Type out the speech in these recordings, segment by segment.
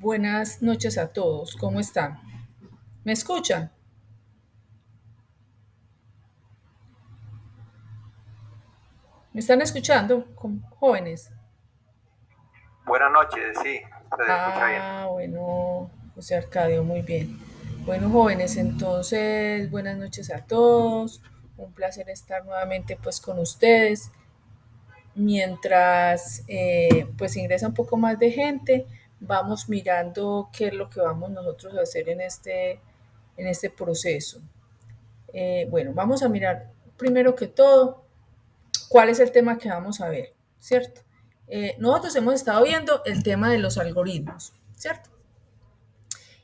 Buenas noches a todos, ¿cómo están? ¿Me escuchan? ¿Me están escuchando, jóvenes? Buenas noches, sí, se escucha bien. Bueno, José Arcadio, muy bien. Bueno, jóvenes, entonces, buenas noches a todos. Un placer estar nuevamente pues con ustedes. Mientras pues ingresa un poco más de gente, vamos mirando qué es lo que vamos nosotros a hacer en este proceso. Bueno, vamos a mirar primero que todo cuál es el tema que vamos a ver, ¿cierto? Nosotros hemos estado viendo el tema de los algoritmos, ¿cierto?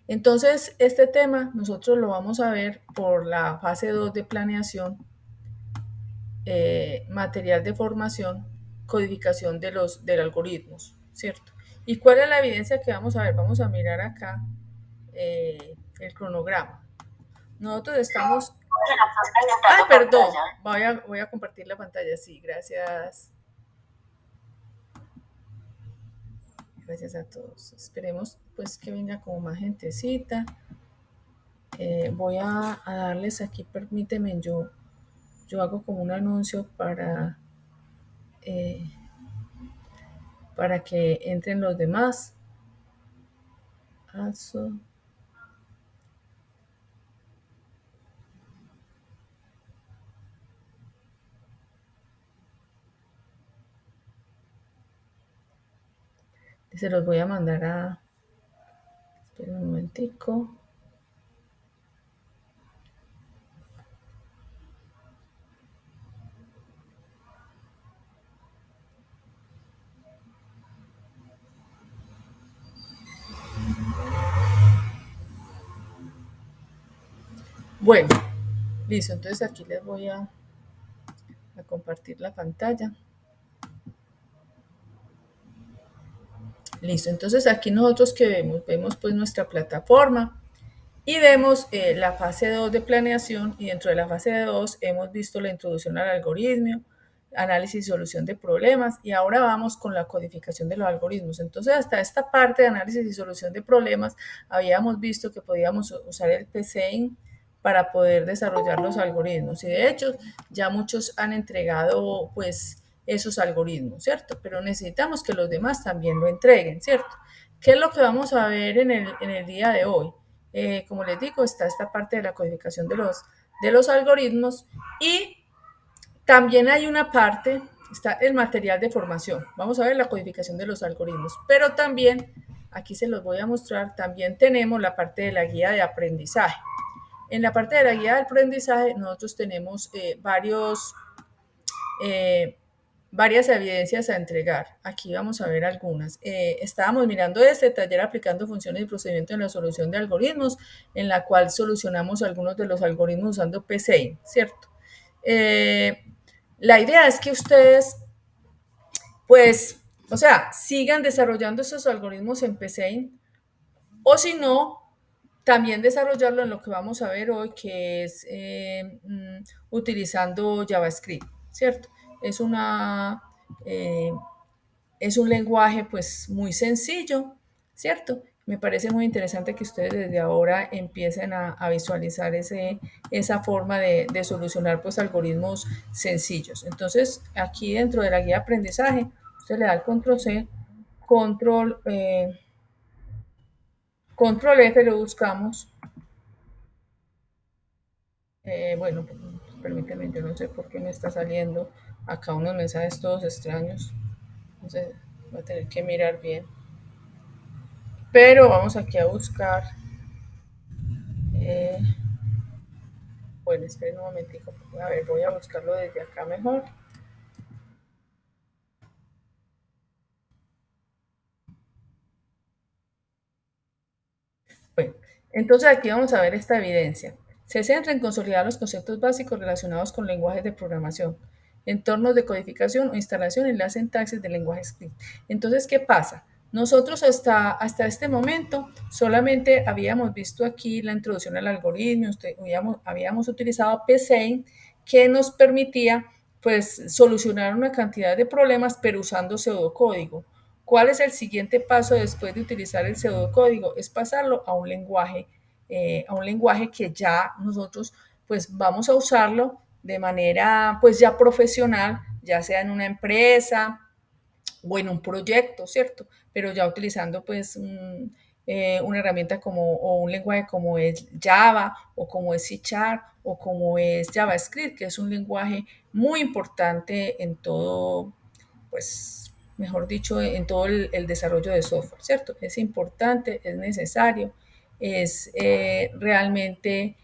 Entonces, este tema nosotros lo vamos a ver por la fase 2 de planeación, material de formación, codificación de los algoritmos, ¿cierto? ¿Y cuál es la evidencia que vamos a ver? Vamos a mirar acá el cronograma. Nosotros estamos... Ay, perdón, voy a compartir la pantalla, sí, gracias. Gracias a todos. Esperemos pues que venga como más gentecita. Voy a darles aquí, permíteme, yo hago como un anuncio eh, para que entren los demás. Aso. Se los voy a mandar a... Esperen un momentico. Bueno, listo. Entonces aquí les voy a compartir la pantalla. Listo. Entonces aquí nosotros que vemos pues nuestra plataforma. Y vemos la fase 2 de planeación y dentro de la fase 2 hemos visto la introducción al algoritmo, análisis y solución de problemas y ahora vamos con la codificación de los algoritmos. Entonces hasta esta parte de análisis y solución de problemas habíamos visto que podíamos usar el PCIN para poder desarrollar los algoritmos y de hecho ya muchos han entregado pues esos algoritmos, ¿cierto? Pero necesitamos que los demás también lo entreguen, ¿cierto? ¿Qué es lo que vamos a ver en el día de hoy? Como les digo, está esta parte de la codificación de los algoritmos y también hay una parte, está el material de formación. Vamos a ver la codificación de los algoritmos, pero también, aquí se los voy a mostrar, también tenemos la parte de la guía de aprendizaje. En la parte de la guía de aprendizaje nosotros tenemos varias evidencias a entregar. Aquí vamos a ver algunas. Estábamos mirando este taller aplicando funciones y procedimientos en la solución de algoritmos, en la cual solucionamos algunos de los algoritmos usando PCI, ¿cierto? La idea es que ustedes, pues, o sea, sigan desarrollando esos algoritmos en PCI, o si no, también desarrollarlo en lo que vamos a ver hoy, que es utilizando JavaScript, ¿cierto? Es una eh, es un lenguaje pues muy sencillo, ¿cierto? Me parece muy interesante que ustedes desde ahora empiecen a visualizar esa forma de solucionar pues algoritmos sencillos. Entonces aquí dentro de la guía de aprendizaje, usted le da el control C, control, control F, lo buscamos. Bueno, permíteme, yo no sé por qué me está saliendo acá unos mensajes todos extraños. Entonces voy a tener que mirar bien. Pero vamos aquí a buscar. Eh, bueno, esperen un momentico. A ver, voy a buscarlo desde acá mejor. Bueno, entonces aquí vamos a ver esta evidencia. Se centra en consolidar los conceptos básicos relacionados con lenguajes de programación, entornos de codificación o instalación y la sintaxis del lenguaje script. Entonces, ¿qué pasa? Nosotros hasta este momento solamente habíamos visto aquí la introducción al algoritmo, habíamos utilizado PCIN que nos permitía pues solucionar una cantidad de problemas pero usando pseudocódigo. ¿Cuál es el siguiente paso después de utilizar el pseudocódigo? Es pasarlo a un lenguaje que ya nosotros pues vamos a usarlo de manera pues ya profesional, ya sea en una empresa o en un proyecto, ¿cierto? Pero ya utilizando pues una herramienta como o un lenguaje como es Java o como es C# o como es JavaScript, que es un lenguaje muy importante en todo, pues, mejor dicho, en todo el desarrollo de software, ¿cierto? Es importante, es necesario, es realmente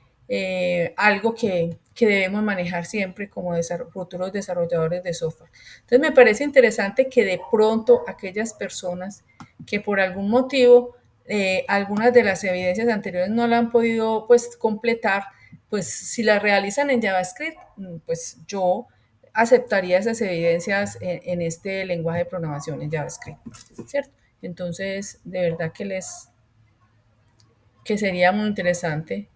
algo que debemos manejar siempre como futuros desarrolladores de software. Entonces me parece interesante que de pronto aquellas personas que por algún motivo algunas de las evidencias anteriores no la han podido pues completar, pues si las realizan en JavaScript, pues yo aceptaría esas evidencias en este lenguaje de programación en JavaScript, ¿cierto? Entonces, de verdad que sería muy interesante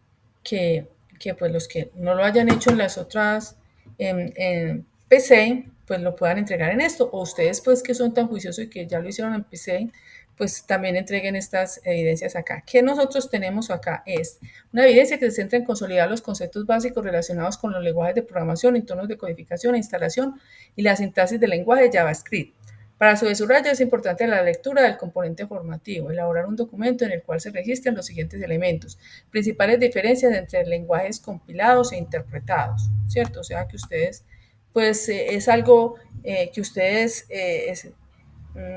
que, que pues los que no lo hayan hecho en las otras, en PC, pues lo puedan entregar en esto. O ustedes pues que son tan juiciosos y que ya lo hicieron en PC, pues también entreguen estas evidencias acá. ¿Qué nosotros tenemos acá? Es una evidencia que se centra en consolidar los conceptos básicos relacionados con los lenguajes de programación, entornos de codificación e instalación y la sintaxis del lenguaje de JavaScript. Para su desarrollo es importante la lectura del componente formativo, elaborar un documento en el cual se registren los siguientes elementos, principales diferencias entre lenguajes compilados e interpretados, ¿cierto? O sea que ustedes, pues es algo que ustedes, es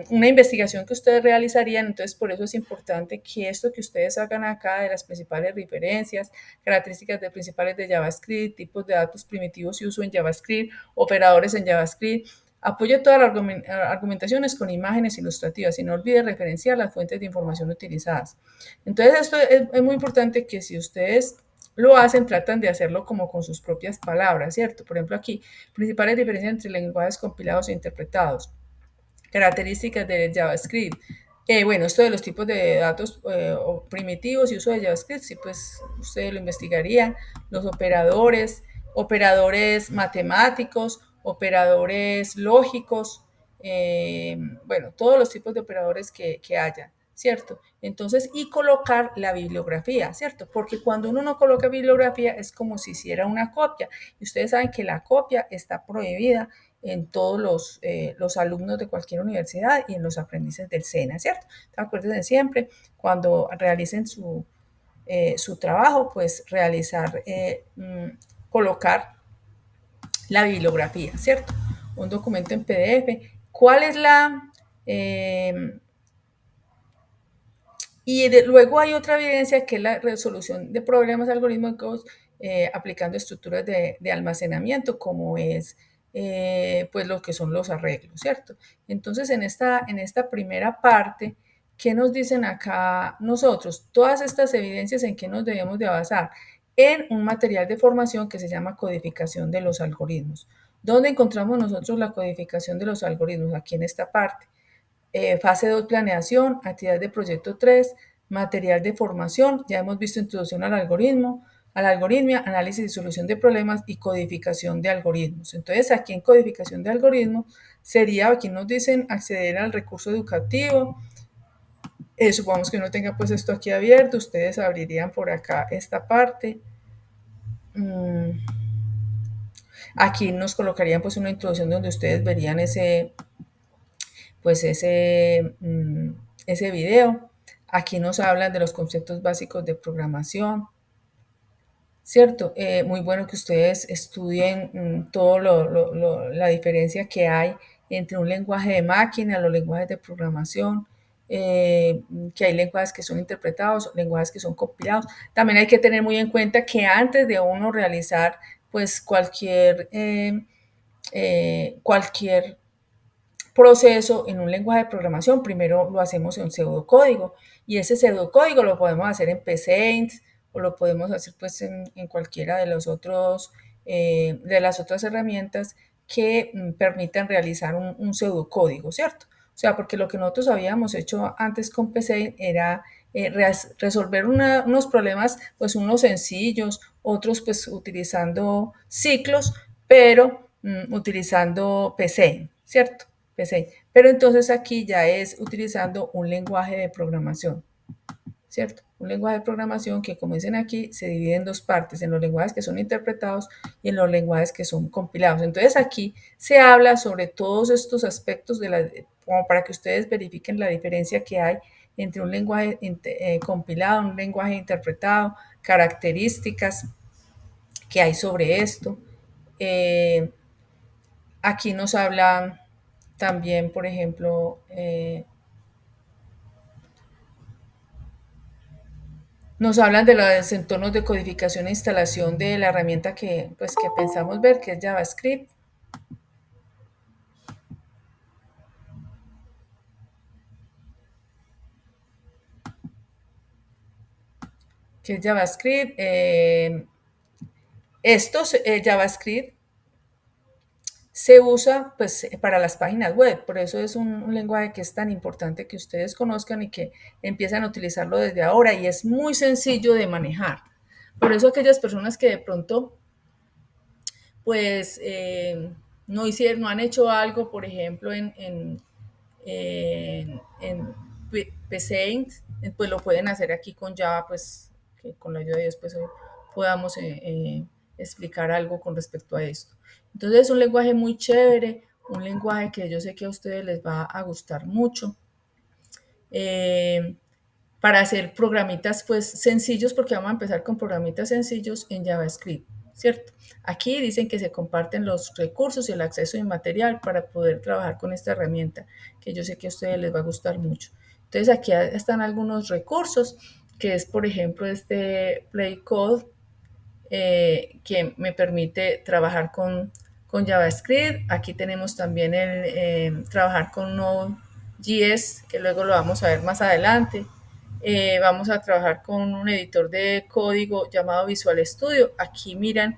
una investigación que ustedes realizarían, entonces por eso es importante que esto que ustedes hagan acá de las principales referencias, características de principales de JavaScript, tipos de datos primitivos y uso en JavaScript, operadores en JavaScript, apoye todas las argumentaciones con imágenes ilustrativas y no olvide referenciar las fuentes de información utilizadas. Entonces esto es muy importante que si ustedes lo hacen, tratan de hacerlo como con sus propias palabras, ¿cierto? Por ejemplo aquí, principales diferencias entre lenguajes compilados e interpretados, características de JavaScript. Bueno, esto de los tipos de datos primitivos y uso de JavaScript, sí, pues ustedes lo investigarían. Los operadores, operadores matemáticos, operadores lógicos, bueno, todos los tipos de operadores que haya, ¿cierto? Entonces, y colocar la bibliografía, ¿cierto? Porque cuando uno no coloca bibliografía es como si hiciera una copia. Y ustedes saben que la copia está prohibida en todos los alumnos de cualquier universidad y en los aprendices del SENA, ¿cierto? Acuérdense siempre, cuando realicen su trabajo, pues realizar, colocar la bibliografía, ¿cierto? Un documento en PDF. ¿Cuál es la... luego hay otra evidencia que es la resolución de problemas algorítmicos aplicando estructuras de almacenamiento, como es pues lo que son los arreglos, ¿cierto? Entonces, en esta primera parte, ¿qué nos dicen acá nosotros? Todas estas evidencias en qué nos debemos de basar en un material de formación que se llama codificación de los algoritmos. ¿Dónde encontramos nosotros la codificación de los algoritmos? Aquí en esta parte. Fase 2, planeación, actividad de proyecto 3, material de formación, ya hemos visto introducción al algoritmo, a la algoritmia, análisis y solución de problemas y codificación de algoritmos. Entonces, aquí en codificación de algoritmos sería, aquí nos dicen acceder al recurso educativo. Supongamos que uno tenga pues esto aquí abierto, ustedes abrirían por acá esta parte. Aquí nos colocarían pues una introducción donde ustedes verían pues ese video. Aquí nos hablan de los conceptos básicos de programación, ¿cierto? Muy bueno que ustedes estudien todo la diferencia que hay entre un lenguaje de máquina, los lenguajes de programación, que hay lenguajes que son interpretados, lenguajes que son compilados. También hay que tener muy en cuenta que antes de uno realizar pues cualquier proceso en un lenguaje de programación, primero lo hacemos en pseudocódigo y ese pseudocódigo lo podemos hacer en Paint o lo podemos hacer pues en cualquiera de los otros de las otras herramientas que permitan realizar un pseudocódigo, ¿cierto? O sea, porque lo que nosotros habíamos hecho antes con PC era resolver unos problemas, pues unos sencillos, otros pues utilizando ciclos, pero utilizando PC, ¿cierto? PC. Pero entonces aquí ya es utilizando un lenguaje de programación, ¿cierto? Un lenguaje de programación que, como dicen aquí, se divide en dos partes, en los lenguajes que son interpretados y en los lenguajes que son compilados. Entonces aquí se habla sobre todos estos aspectos como para que ustedes verifiquen la diferencia que hay entre un lenguaje compilado, un lenguaje interpretado, características que hay sobre esto. Aquí nos habla también, por ejemplo, nos hablan de los entornos de codificación e instalación de la herramienta que pensamos ver, que es JavaScript. Que es JavaScript. JavaScript se usa pues para las páginas web, por eso es un lenguaje que es tan importante que ustedes conozcan y que empiezan a utilizarlo desde ahora y es muy sencillo de manejar. Por eso aquellas personas que de pronto pues no han hecho algo, por ejemplo, en Paint, pues lo pueden hacer aquí con Java, pues que con la ayuda de Dios pues hoy podamos explicar algo con respecto a esto. Entonces es un lenguaje muy chévere, un lenguaje que yo sé que a ustedes les va a gustar mucho. Para hacer programitas pues sencillos, porque vamos a empezar con programitas sencillos en JavaScript, ¿cierto? Aquí dicen que se comparten los recursos y el acceso inmaterial para poder trabajar con esta herramienta, que yo sé que a ustedes les va a gustar mucho. Entonces aquí están algunos recursos, que es por ejemplo este Play Code, que me permite trabajar con JavaScript. Aquí tenemos también trabajar con Node.js, que luego lo vamos a ver más adelante. Vamos a trabajar con un editor de código llamado Visual Studio. Aquí miran,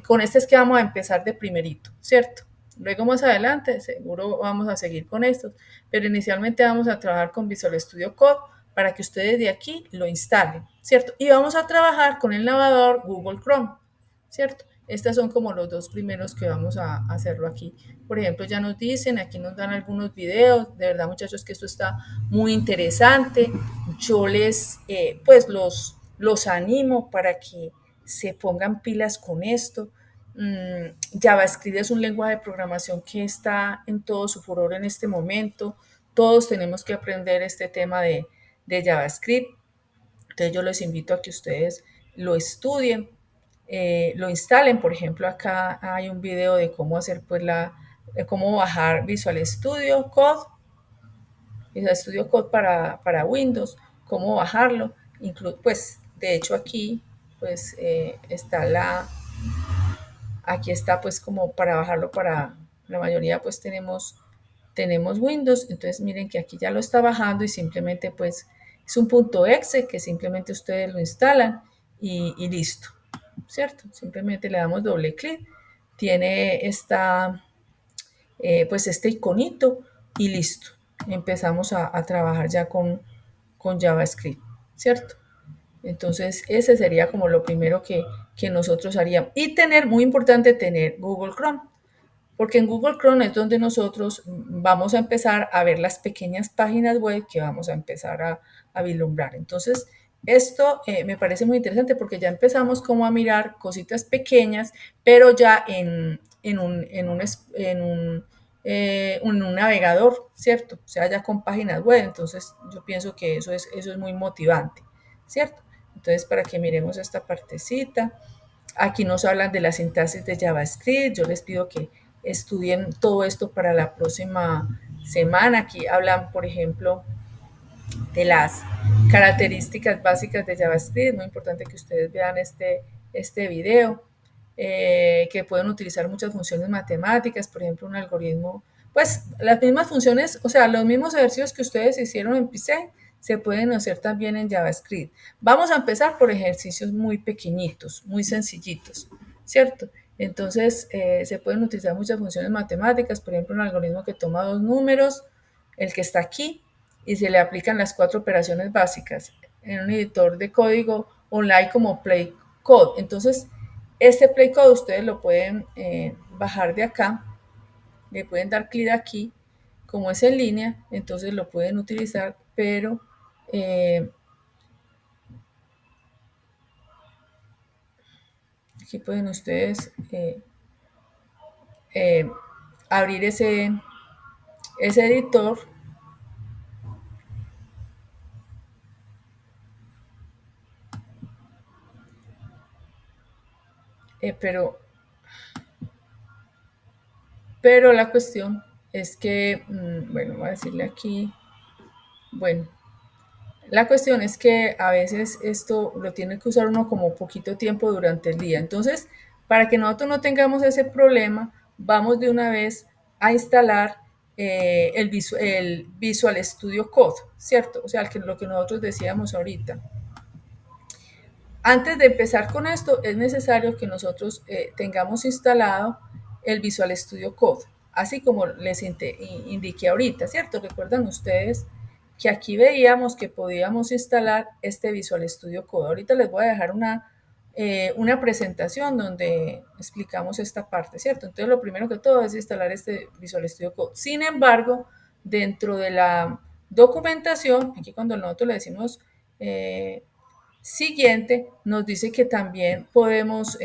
con este es que vamos a empezar de primerito, ¿cierto? Luego más adelante seguro vamos a seguir con estos, pero inicialmente vamos a trabajar con Visual Studio Code para que ustedes de aquí lo instalen, ¿cierto? Y vamos a trabajar con el navegador Google Chrome, ¿cierto? Estos son como los dos primeros que vamos a hacerlo aquí. Por ejemplo, ya nos dicen, aquí nos dan algunos videos, de verdad muchachos que esto está muy interesante. Yo pues los animo para que se pongan pilas con esto. JavaScript es un lenguaje de programación que está en todo su furor en este momento. Todos tenemos que aprender este tema de JavaScript. Entonces yo les invito a que ustedes lo estudien, lo instalen. Por ejemplo, acá hay un video de cómo hacer pues cómo bajar Visual Studio Code, para Windows, cómo bajarlo. Pues de hecho aquí pues aquí está pues como para bajarlo para la mayoría pues tenemos Windows, entonces miren que aquí ya lo está bajando y simplemente pues es un punto .exe que simplemente ustedes lo instalan y listo, ¿cierto? Simplemente le damos doble clic, tiene pues este iconito y listo. Empezamos a trabajar ya con JavaScript, ¿cierto? Entonces ese sería como lo primero que nosotros haríamos. Y muy importante, tener Google Chrome, porque en Google Chrome es donde nosotros vamos a empezar a ver las pequeñas páginas web que vamos a empezar a vislumbrar. Entonces, esto me parece muy interesante porque ya empezamos como a mirar cositas pequeñas, pero ya en un navegador, ¿cierto? O sea, ya con páginas web. Entonces, yo pienso que eso es muy motivante, ¿cierto? Entonces, para que miremos esta partecita. Aquí nos hablan de la sintaxis de JavaScript. Yo les pido que estudien todo esto para la próxima semana. Aquí hablan, por ejemplo, de las características básicas de JavaScript. Es muy importante que ustedes vean este video, que pueden utilizar muchas funciones matemáticas, por ejemplo, un algoritmo, pues las mismas funciones, o sea, los mismos ejercicios que ustedes hicieron en Python se pueden hacer también en JavaScript. Vamos a empezar por ejercicios muy pequeñitos, muy sencillitos, ¿cierto? Entonces, se pueden utilizar muchas funciones matemáticas, por ejemplo, un algoritmo que toma dos números, el que está aquí, y se le aplican las 4 operaciones básicas en un editor de código online como Play Code. Entonces, este Play Code ustedes lo pueden bajar de acá, le pueden dar clic aquí como es en línea, entonces lo pueden utilizar, pero aquí pueden ustedes abrir ese editor pero la cuestión es que, bueno, voy a decirle aquí, bueno, la cuestión es que a veces esto lo tiene que usar uno como poquito tiempo durante el día. Entonces, para que nosotros no tengamos ese problema, vamos de una vez a instalar el Visual Studio Code, ¿cierto? O sea, lo que nosotros decíamos ahorita. Antes de empezar con esto, es necesario que nosotros tengamos instalado el Visual Studio Code, así como les indiqué ahorita, ¿cierto? Recuerdan ustedes que aquí veíamos que podíamos instalar este Visual Studio Code. Ahorita les voy a dejar una presentación donde explicamos esta parte, ¿cierto? Entonces, lo primero que todo es instalar este Visual Studio Code. Sin embargo, dentro de la documentación, aquí cuando nosotros le decimos siguiente, nos dice que también podemos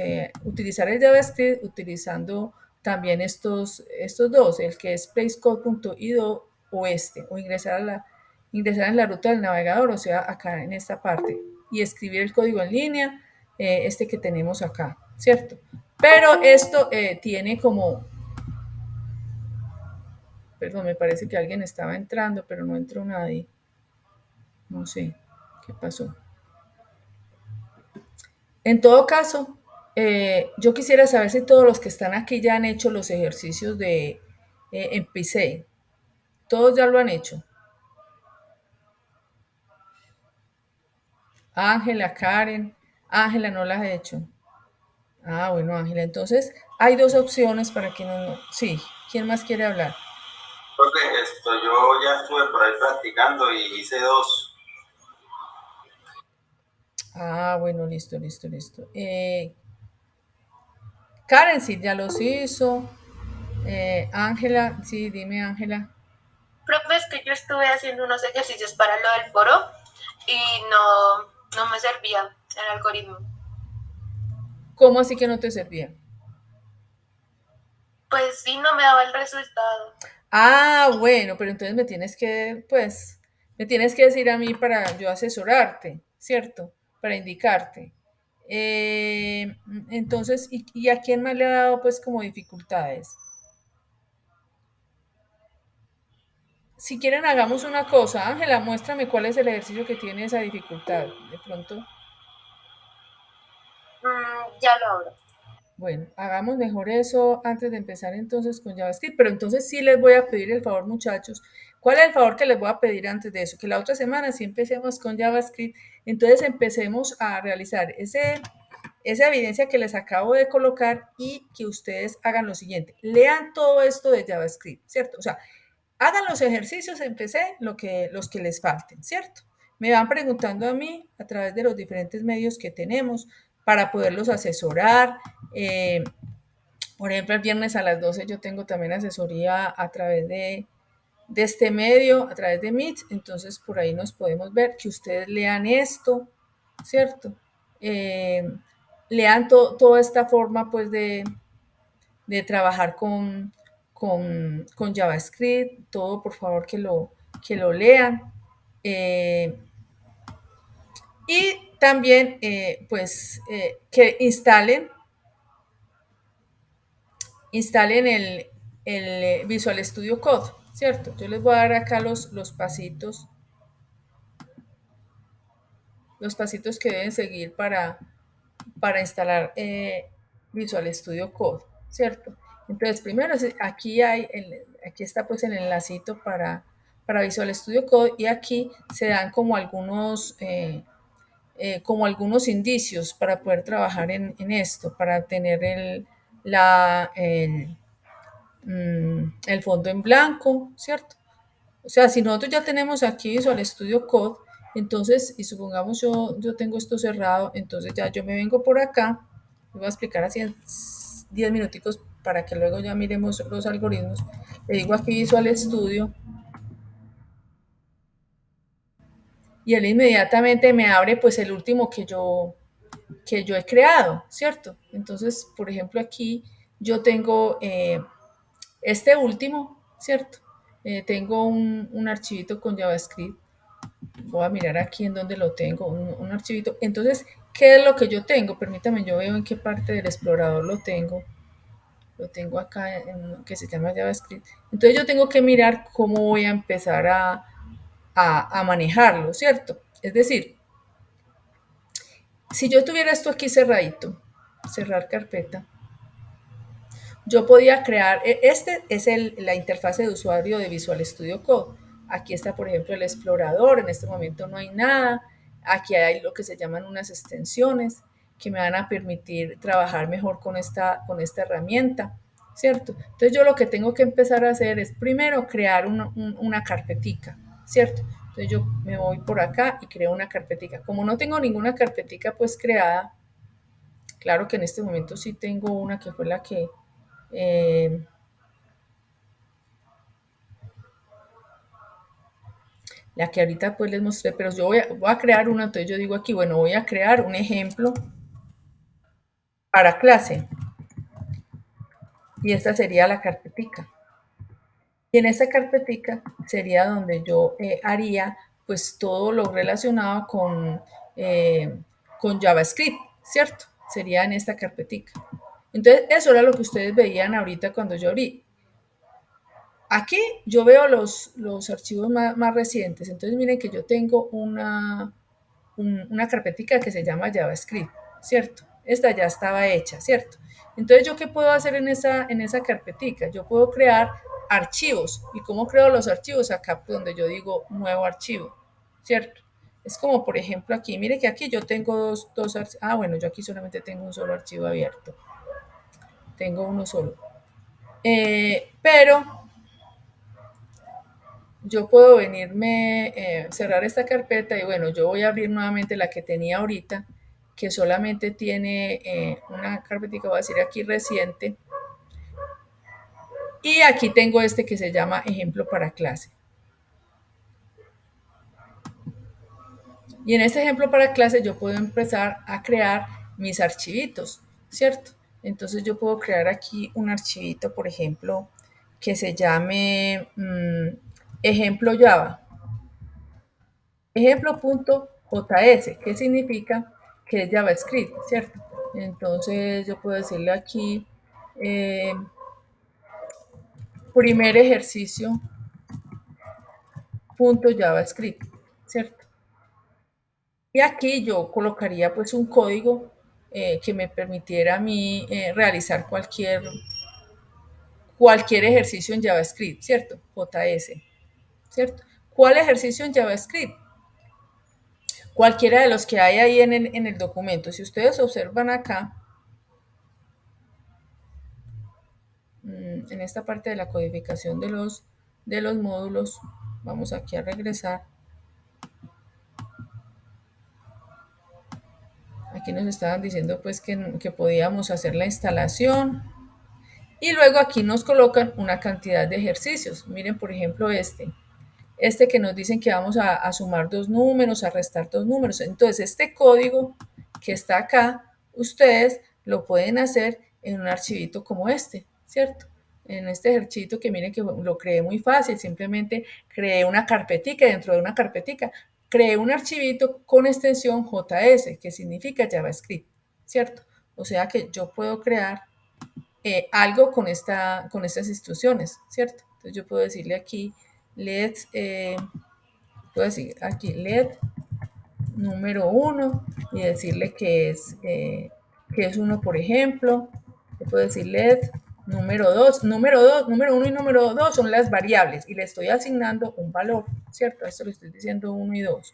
utilizar el JavaScript utilizando también estos dos, el que es placecode.io o o ingresar en la ruta del navegador, o sea, acá en esta parte, y escribir el código en línea, este que tenemos acá, ¿cierto? Pero esto tiene como, perdón, me parece que alguien estaba entrando, pero no entró nadie. No sé qué pasó. En todo caso, yo quisiera saber si todos los que están aquí ya han hecho los ejercicios en PISEI. Todos ya lo han hecho. Ángela, Karen. Ángela no las ha hecho. Ah, bueno, Ángela. Entonces, hay dos opciones para que no... Sí, ¿quién más quiere hablar? Profe, yo ya estuve por ahí practicando y hice dos. Ah, bueno, listo. Karen sí ya los hizo. Ángela, sí, dime, Ángela. Profe, es que yo estuve haciendo unos ejercicios para lo del foro y no me servía el algoritmo. ¿Cómo así que no te servía? Pues sí, no me daba el resultado. Ah, bueno, pero entonces me tienes que decir a mí para yo asesorarte, ¿cierto? Para indicarte. Entonces, ¿y a quién más le ha dado pues como dificultades? Si quieren, hagamos una cosa. Ángela, muéstrame cuál es el ejercicio que tiene esa dificultad. De pronto, Ya lo abro. bueno, hagamos mejor eso antes de empezar entonces con JavaScript, pero entonces sí les voy a pedir el favor, muchachos. ¿Cuál es el favor que les voy a pedir antes de eso? Que la otra semana sí empecemos con JavaScript, entonces empecemos a realizar esa evidencia que les acabo de colocar y que ustedes hagan lo siguiente. Lean todo esto de JavaScript, ¿cierto? O sea, hagan los ejercicios en PC, los que les falten, ¿cierto? Me van preguntando a mí a través de los diferentes medios que tenemos para poderlos asesorar. Por ejemplo, el viernes a las 12 yo tengo también asesoría a través de este medio, a través de Meet, entonces por ahí nos podemos ver, que ustedes lean esto, ¿cierto? Lean toda esta forma pues de trabajar con JavaScript, todo por favor que lo lean. Y también que instalen el Visual Studio Code, ¿cierto? Yo les voy a dar acá los pasitos que deben seguir para instalar Visual Studio Code, ¿cierto? Entonces, primero, aquí está pues el enlacito para Visual Studio Code y aquí se dan como algunos indicios para poder trabajar en esto, para tener el fondo en blanco, ¿cierto? O sea, si nosotros ya tenemos aquí Visual Studio Code, entonces, y supongamos yo tengo esto cerrado, entonces ya yo me vengo por acá, voy a explicar así en 10 minuticos para que luego ya miremos los algoritmos, le digo aquí Visual Studio y él inmediatamente me abre pues el último que yo he creado, ¿cierto? Entonces, por ejemplo, aquí yo tengo este último, ¿cierto? Tengo un archivito con JavaScript. Voy a mirar aquí en donde lo tengo, un archivito. Entonces, ¿qué es lo que yo tengo? Permítame, yo veo en qué parte del explorador lo tengo. Lo tengo acá, que se llama JavaScript. Entonces, yo tengo que mirar cómo voy a empezar a manejarlo, ¿cierto? Es decir, si yo tuviera esto aquí cerradito, cerrar carpeta, yo podía crear, este es la interfase de usuario de Visual Studio Code. Aquí está, por ejemplo, el explorador, en este momento no hay nada. Aquí hay lo que se llaman unas extensiones que me van a permitir trabajar mejor con esta herramienta, ¿cierto? Entonces yo lo que tengo que empezar a hacer es primero crear una carpetica, ¿cierto? Entonces yo me voy por acá y creo una carpetica. Como no tengo ninguna carpetica pues creada, claro que en este momento sí tengo una que fue la que la que ahorita pues les mostré, pero yo voy a crear una, entonces yo digo aquí, bueno, voy a crear un ejemplo para clase y esta sería la carpetica. Y en esta carpetica sería donde yo haría pues todo lo relacionado con JavaScript, ¿cierto? Sería en esta carpetica. Entonces eso era lo que ustedes veían ahorita cuando yo abrí. Aquí yo veo los archivos más recientes. Entonces miren que yo tengo una carpetica que se llama JavaScript, ¿cierto? Esta ya estaba hecha, ¿cierto? Entonces, ¿yo qué puedo hacer en esa carpetica? Yo puedo crear archivos. ¿Y cómo creo los archivos? Acá donde yo digo nuevo archivo, ¿cierto? Es como, por ejemplo, aquí. Mire que aquí yo tengo dos archivos. Ah, bueno, yo aquí solamente tengo un solo archivo abierto. Tengo uno solo. Pero yo puedo venirme, cerrar esta carpeta y bueno, yo voy a abrir nuevamente la que tenía ahorita, que solamente tiene una carpetita, voy a decir aquí reciente. Y aquí tengo este que se llama ejemplo para clase. Y en este ejemplo para clase yo puedo empezar a crear mis archivitos, ¿cierto? Entonces yo puedo crear aquí un archivito, por ejemplo, que se llame ejemplo Java. Ejemplo.js, que significa que es JavaScript, ¿cierto? Entonces yo puedo decirle aquí primer ejercicio punto JavaScript, ¿cierto? Y aquí yo colocaría pues un código que me permitiera a mí realizar cualquier ejercicio en JavaScript, ¿cierto? JS, ¿cierto? ¿Cuál ejercicio en JavaScript? Cualquiera de los que hay ahí en el documento. Si ustedes observan acá, en esta parte de la codificación de los módulos, vamos aquí a regresar. Aquí nos estaban diciendo pues que podíamos hacer la instalación y luego aquí nos colocan una cantidad de ejercicios. Miren, por ejemplo, este que nos dicen que vamos a sumar dos números, a restar dos números. Entonces, este código que está acá, ustedes lo pueden hacer en un archivito como este, ¿cierto? En este archivito que miren que lo creé muy fácil, simplemente creé una carpetica, dentro de una carpetica creé un archivito con extensión JS, que significa JavaScript, ¿cierto? O sea que yo puedo crear algo con estas instrucciones, ¿cierto? Entonces yo puedo decirle aquí, puedo decir aquí LED número 1 y decirle que es 1, por ejemplo. Le puedo decir LED número 2, número 1 y número 2 son las variables y le estoy asignando un valor, ¿cierto? A esto le estoy diciendo 1 y 2,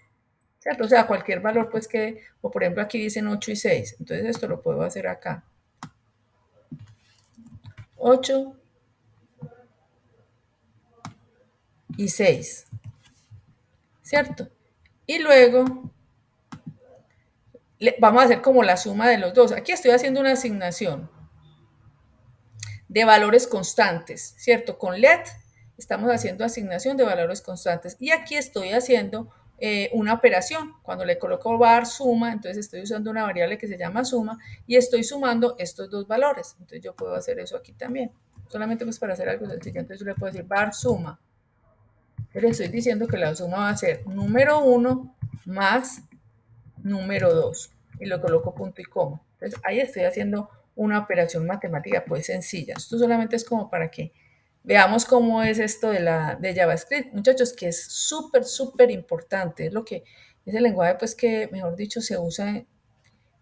¿cierto? O sea, cualquier valor pues o por ejemplo aquí dicen 8 y 6, entonces esto lo puedo hacer acá. 8 y 6, ¿cierto? Y luego vamos a hacer como la suma de los dos. Aquí estoy haciendo una asignación de valores constantes, ¿cierto? Con let estamos haciendo asignación de valores constantes y aquí estoy haciendo una operación. Cuando le coloco var suma, entonces estoy usando una variable que se llama suma y estoy sumando estos dos valores. Entonces yo puedo hacer eso aquí también. Solamente pues para hacer algo sencillo, entonces yo le puedo decir var suma. Le estoy diciendo que la suma va a ser número 1 más número 2 y lo coloco punto y coma. Entonces ahí estoy haciendo una operación matemática pues sencilla. Esto solamente es como para que veamos cómo es esto de JavaScript, muchachos, que es súper importante. Es lo que es el lenguaje pues que, mejor dicho, se usa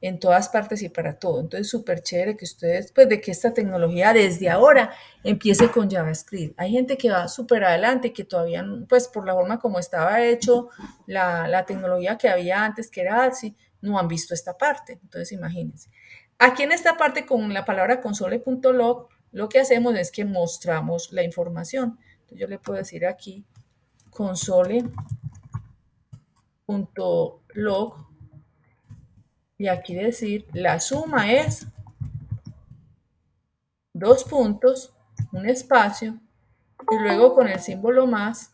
en todas partes y para todo. Entonces, súper chévere que ustedes, pues de que esta tecnología desde ahora empiece con JavaScript. Hay gente que va súper adelante y que todavía, pues por la forma como estaba hecho la tecnología que había antes, que era ASCII, no han visto esta parte. Entonces, imagínense. Aquí en esta parte con la palabra console.log, lo que hacemos es que mostramos la información. Entonces, yo le puedo decir aquí console.log y aquí decir la suma es dos puntos, un espacio y luego con el símbolo más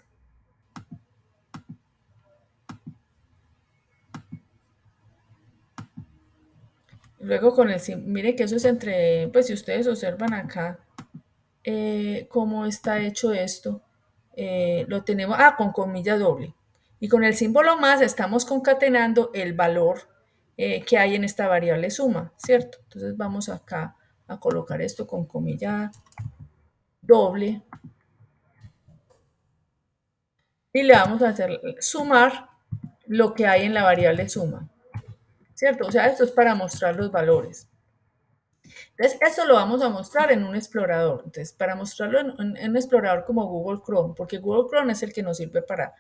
luego con el símbolo, mire que eso es entre, pues si ustedes observan acá cómo está hecho esto, lo tenemos, con comilla doble y con el símbolo más estamos concatenando el valor que hay en esta variable suma, ¿cierto? Entonces vamos acá a colocar esto con comilla doble y le vamos a hacer sumar lo que hay en la variable suma, ¿cierto? O sea, esto es para mostrar los valores. Entonces, esto lo vamos a mostrar en un explorador. Entonces, para mostrarlo en un explorador como Google Chrome, porque Google Chrome es el que nos sirve para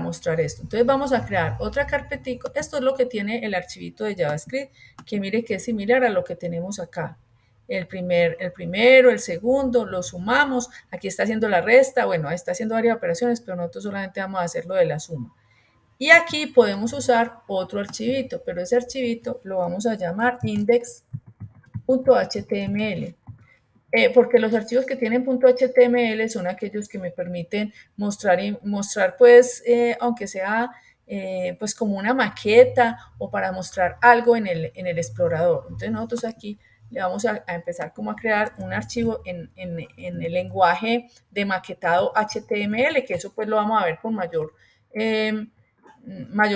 mostrar esto. Entonces, vamos a crear otra carpetita. Esto es lo que tiene el archivito de JavaScript, que mire que es similar a lo que tenemos acá. El primero, el segundo, lo sumamos. Aquí está haciendo la resta. Bueno, está haciendo varias operaciones, pero nosotros solamente vamos a hacer lo de la suma. Y aquí podemos usar otro archivito, pero ese archivito lo vamos a llamar index.html. Porque los archivos que tienen .html son aquellos que me permiten mostrar pues, aunque sea pues como una maqueta o para mostrar algo en el explorador. Entonces nosotros aquí le vamos a empezar como a crear un archivo en el lenguaje de maquetado HTML, que eso pues lo vamos a ver con mayor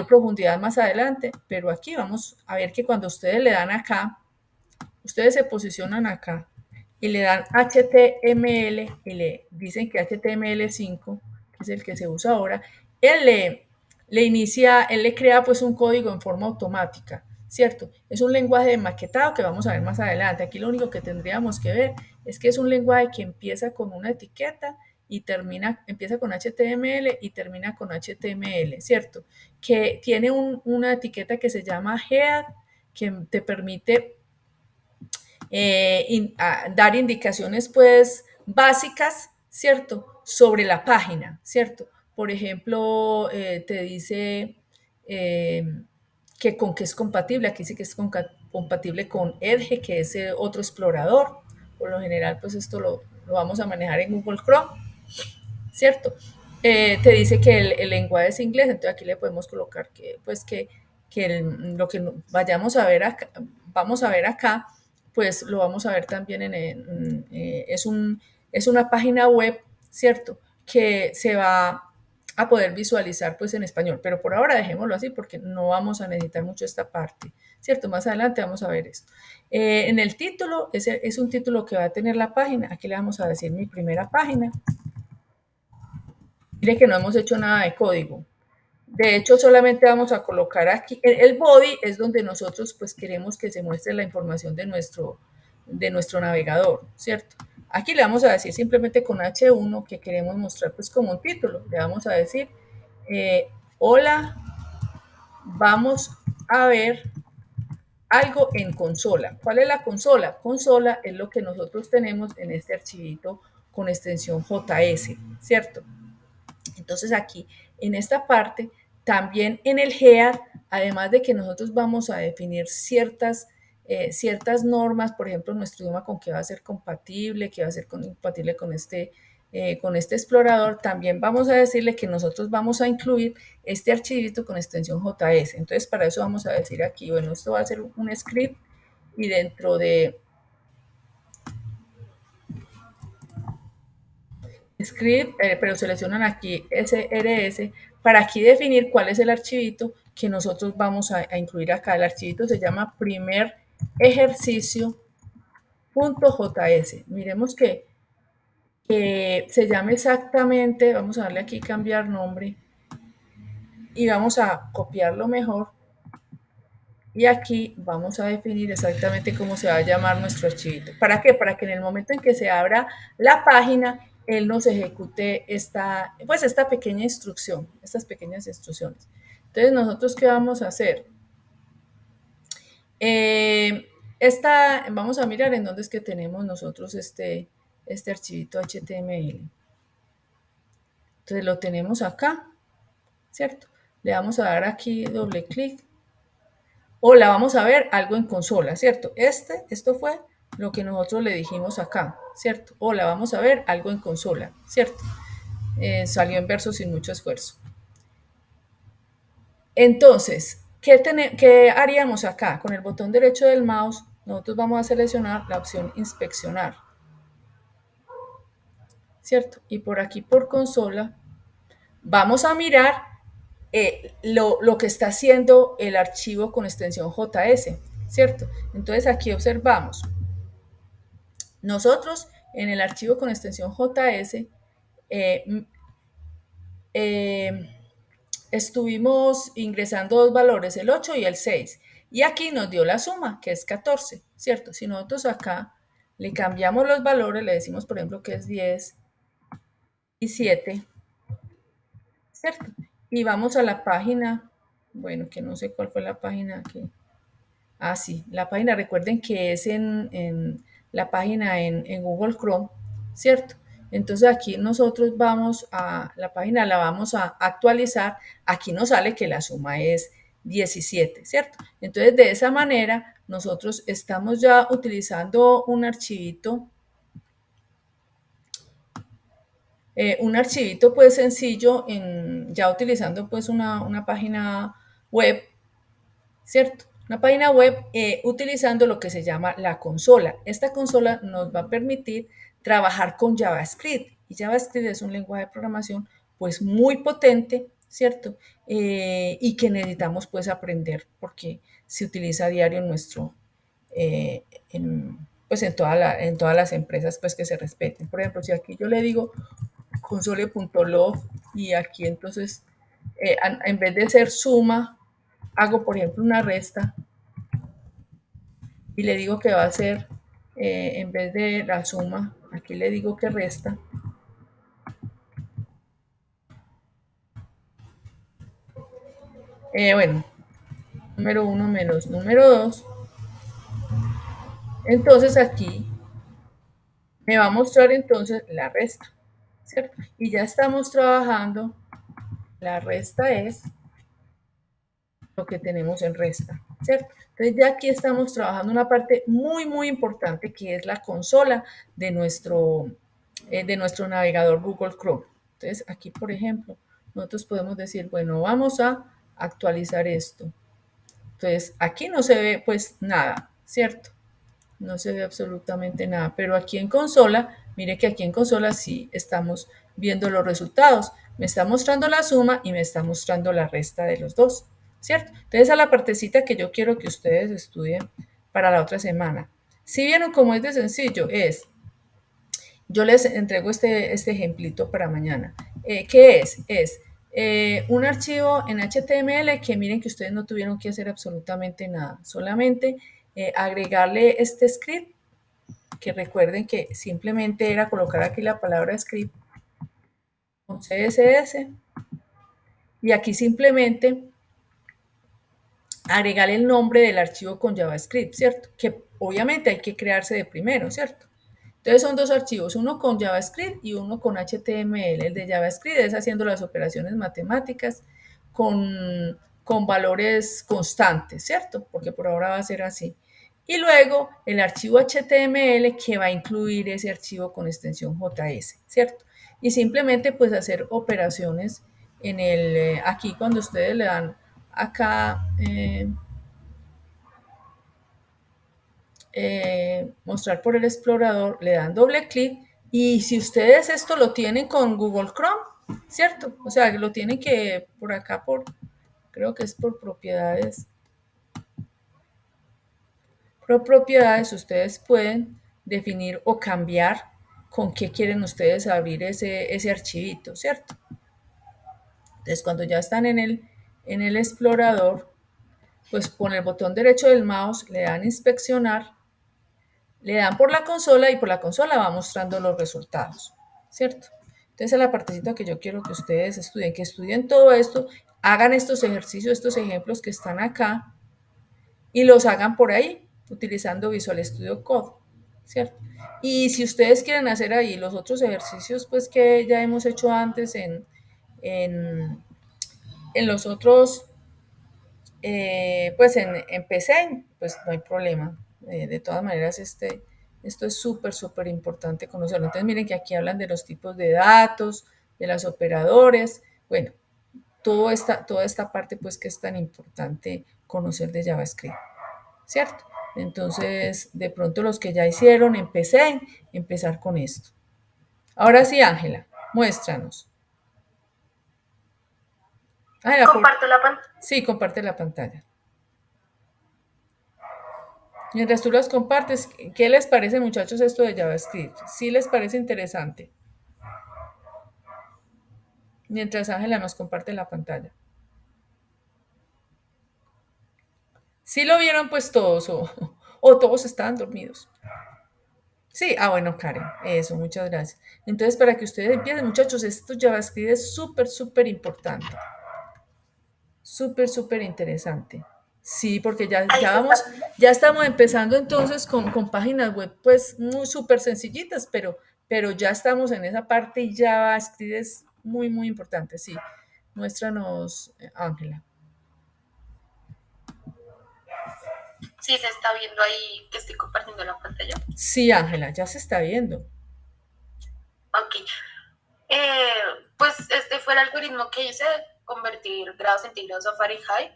profundidad más adelante, pero aquí vamos a ver que cuando ustedes le dan acá, ustedes se posicionan acá y le dan HTML y le dicen que HTML5, que es el que se usa ahora, él le crea pues un código en forma automática, ¿cierto? Es un lenguaje de maquetado que vamos a ver más adelante. Aquí lo único que tendríamos que ver es que es un lenguaje que empieza con una etiqueta y empieza con HTML y termina con HTML, ¿cierto? Que tiene una etiqueta que se llama head, que te permite dar indicaciones pues básicas, ¿cierto? Sobre la página, ¿cierto? Por ejemplo, te dice que con qué es compatible, aquí sí que es compatible con Edge, que es otro explorador. Por lo general, pues esto lo vamos a manejar en Google Chrome, ¿cierto? Te dice que el lenguaje es inglés, entonces aquí le podemos colocar que, pues lo que vayamos a ver acá, vamos a ver acá, pues lo vamos a ver también es una página web, ¿cierto? Que se va a poder visualizar pues en español, pero por ahora dejémoslo así porque no vamos a necesitar mucho esta parte, ¿cierto? Más adelante vamos a ver esto. En el título, es un título que va a tener la página, aquí le vamos a decir mi primera página. Mire que no hemos hecho nada de código. De hecho, solamente vamos a colocar aquí, el body es donde nosotros pues queremos que se muestre la información de nuestro navegador, ¿cierto? Aquí le vamos a decir simplemente con H1 que queremos mostrar pues como un título. Le vamos a decir, hola, vamos a ver algo en consola. ¿Cuál es la consola? Consola es lo que nosotros tenemos en este archivito con extensión JS, ¿cierto? Entonces aquí, en esta parte, también en el head, además de que nosotros vamos a definir ciertas ciertas normas, por ejemplo, nuestro idioma con qué va a ser compatible, qué va a ser compatible con este explorador. También vamos a decirle que nosotros vamos a incluir este archivito con extensión JS. Entonces, para eso vamos a decir aquí, bueno, esto va a ser un script y dentro de script, pero seleccionan aquí SRS para aquí definir cuál es el archivito que nosotros vamos a incluir acá. El archivito se llama primer ejercicio.js. Miremos que se llame exactamente, vamos a darle aquí cambiar nombre y vamos a copiarlo mejor. Y aquí vamos a definir exactamente cómo se va a llamar nuestro archivito. ¿Para qué? Para que en el momento en que se abra la página, él nos ejecute esta pequeña instrucción, estas pequeñas instrucciones. Entonces, ¿nosotros qué vamos a hacer? Vamos a mirar en dónde es que tenemos nosotros este archivito HTML. Entonces, lo tenemos acá, ¿cierto? Le vamos a dar aquí doble clic. O la vamos a ver algo en consola, ¿cierto? Esto fue lo que nosotros le dijimos acá, ¿cierto? O la vamos a ver algo en consola, ¿cierto? Salió en verso sin mucho esfuerzo. Entonces, ¿qué haríamos acá? Con el botón derecho del mouse, nosotros vamos a seleccionar la opción inspeccionar, ¿cierto? Y por aquí por consola, vamos a mirar lo que está haciendo el archivo con extensión JS, ¿cierto? Entonces aquí observamos, nosotros en el archivo con extensión JS estuvimos ingresando dos valores, el 8 y el 6, y aquí nos dio la suma, que es 14, ¿cierto? Si nosotros acá le cambiamos los valores, le decimos, por ejemplo, que es 10 y 7, ¿cierto? Y vamos a la página, bueno, que no sé cuál fue la página que... Ah, sí, la página, recuerden que es en la página en Google Chrome, ¿cierto? Entonces aquí nosotros vamos a la página, la vamos a actualizar. Aquí nos sale que la suma es 17, ¿cierto? Entonces de esa manera nosotros estamos ya utilizando un archivito pues sencillo, ya utilizando pues una página web, ¿cierto? Una página web utilizando lo que se llama la consola. Esta consola nos va a permitir trabajar con JavaScript. Y JavaScript es un lenguaje de programación pues muy potente, ¿cierto? Y que necesitamos pues aprender porque se utiliza a diario en nuestro, pues en todas las empresas pues que se respeten. Por ejemplo, si aquí yo le digo console.log y aquí entonces en vez de ser suma, hago por ejemplo una resta y le digo que va a ser, en vez de la suma, aquí le digo que resta. Bueno, número 1 menos número 2. Entonces aquí me va a mostrar entonces la resta, ¿cierto? Y ya estamos trabajando, la resta es lo que tenemos en resta, ¿cierto? Entonces ya aquí estamos trabajando una parte muy, muy importante que es la consola de nuestro navegador Google Chrome. Entonces aquí, por ejemplo, nosotros podemos decir, bueno, vamos a actualizar esto. Entonces aquí no se ve pues nada, ¿cierto? No se ve absolutamente nada, pero aquí en consola, mire que aquí en consola sí estamos viendo los resultados. Me está mostrando la suma y me está mostrando la resta de los dos, ¿cierto? Entonces esa es la partecita que yo quiero que ustedes estudien para la otra semana. Si vieron cómo es de sencillo, yo les entrego este ejemplito para mañana. ¿Qué es? Es un archivo en HTML que miren que ustedes no tuvieron que hacer absolutamente nada, solamente agregarle este script, que recuerden que simplemente era colocar aquí la palabra script con CSS y aquí simplemente agregar el nombre del archivo con JavaScript, ¿cierto? Que obviamente hay que crearse de primero, ¿cierto? Entonces son dos archivos, uno con JavaScript y uno con HTML. El de JavaScript es haciendo las operaciones matemáticas con valores constantes, ¿cierto? Porque por ahora va a ser así. Y luego el archivo HTML que va a incluir ese archivo con extensión JS, ¿cierto? Y simplemente pues hacer operaciones en el, aquí cuando ustedes le dan acá, mostrar por el explorador, le dan doble clic y si ustedes esto lo tienen con Google Chrome, ¿cierto? O sea, lo tienen que por acá, creo que es por propiedades. Por propiedades ustedes pueden definir o cambiar con qué quieren ustedes abrir ese archivito, ¿cierto? Entonces cuando ya están en el explorador, pues con el botón derecho del mouse le dan inspeccionar, le dan por la consola y por la consola va mostrando los resultados, ¿cierto? Entonces, es la partecita que yo quiero que ustedes que estudien todo esto, hagan estos ejercicios, estos ejemplos que están acá y los hagan por ahí, utilizando Visual Studio Code, ¿cierto? Y si ustedes quieren hacer ahí los otros ejercicios, pues que ya hemos hecho antes en, en los otros pues en PC, pues no hay problema. De todas maneras, esto es súper importante conocerlo. Entonces, miren que aquí hablan de los tipos de datos, de los operadores. Bueno, toda esta parte, pues, que es tan importante conocer de JavaScript, ¿cierto? Entonces, de pronto los que ya hicieron en PC, empezar con esto. Ahora sí, Ángela, muéstranos. Ángela, ¿Comparto la pantalla? Sí, comparte la pantalla. Mientras tú las compartes, ¿qué les parece, muchachos, esto de JavaScript? ¿Sí les parece interesante? Mientras Ángela nos comparte la pantalla. ¿Sí lo vieron pues todos o todos estaban dormidos? Sí, bueno, Karen, eso, muchas gracias. Entonces, para que ustedes empiecen, muchachos, esto JavaScript es súper importante. Súper interesante. Sí, porque ya estamos empezando entonces con páginas web, pues muy súper sencillitas, pero ya estamos en esa parte y JavaScript es muy importante. Sí, muéstranos, Ángela. Sí, se está viendo ahí que estoy compartiendo la pantalla. Sí, Ángela, ya se está viendo. Ok. Pues este fue el algoritmo que hice, convertir grados centígrados a Fahrenheit.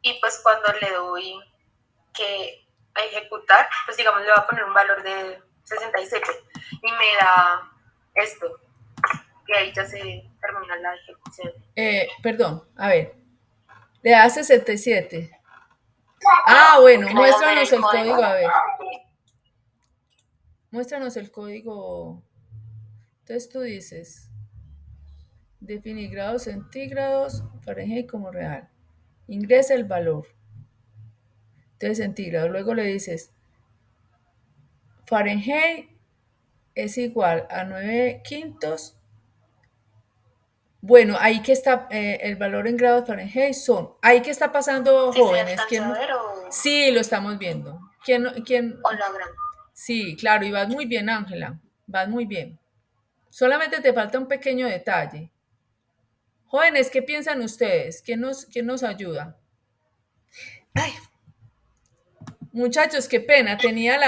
Y pues cuando le doy que a ejecutar, pues digamos le voy a poner un valor de 67 y me da esto. Y ahí ya se termina la ejecución. Perdón, a ver. Le da 67. Bueno, muéstranos el código, a ver. Muéstranos el código. Entonces tú dices, definir grados centígrados, Fahrenheit como real. Ingresa el valor. Entonces centígrados. Luego le dices, Fahrenheit es igual a 9 quintos. Bueno, ahí que está el valor en grados Fahrenheit son. Ahí que está pasando, ¿Sí jóvenes. se alcanza a ver o...? Sí, lo estamos viendo. ¿Quién? Hologram. Sí, claro, y vas muy bien, Ángela. Vas muy bien. Solamente te falta un pequeño detalle. Jóvenes, ¿qué piensan ustedes? ¿Quién nos ayuda? Ay, muchachos, qué pena, tenía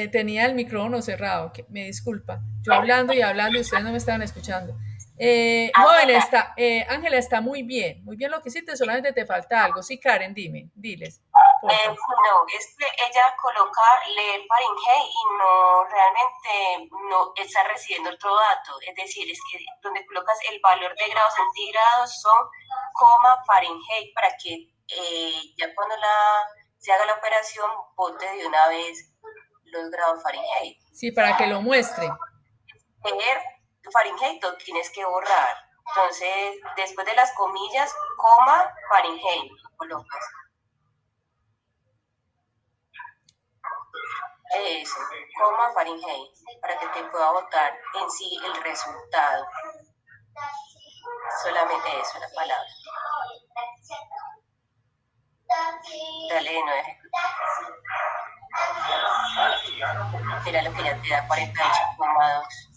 tenía el micrófono cerrado, me disculpa. Yo hablando y ustedes no me estaban escuchando. Jóvenes, Ángela está muy bien lo que hiciste, solamente te falta algo. Sí, Karen, diles. No, es que ella coloca leer Fahrenheit y no realmente no está recibiendo otro dato. Es decir, es que donde colocas el valor de grados centígrados son coma Fahrenheit para que ya cuando se haga la operación bote de una vez los grados Fahrenheit. Sí, para que lo muestre. Leer Fahrenheit lo tienes que borrar. Entonces, después de las comillas, coma Fahrenheit, colocas. Eso, coma Fahrenheit, para que te pueda botar en sí el resultado. Solamente eso, la palabra. Dale de nuevo. Mira lo que ya te da 48,2.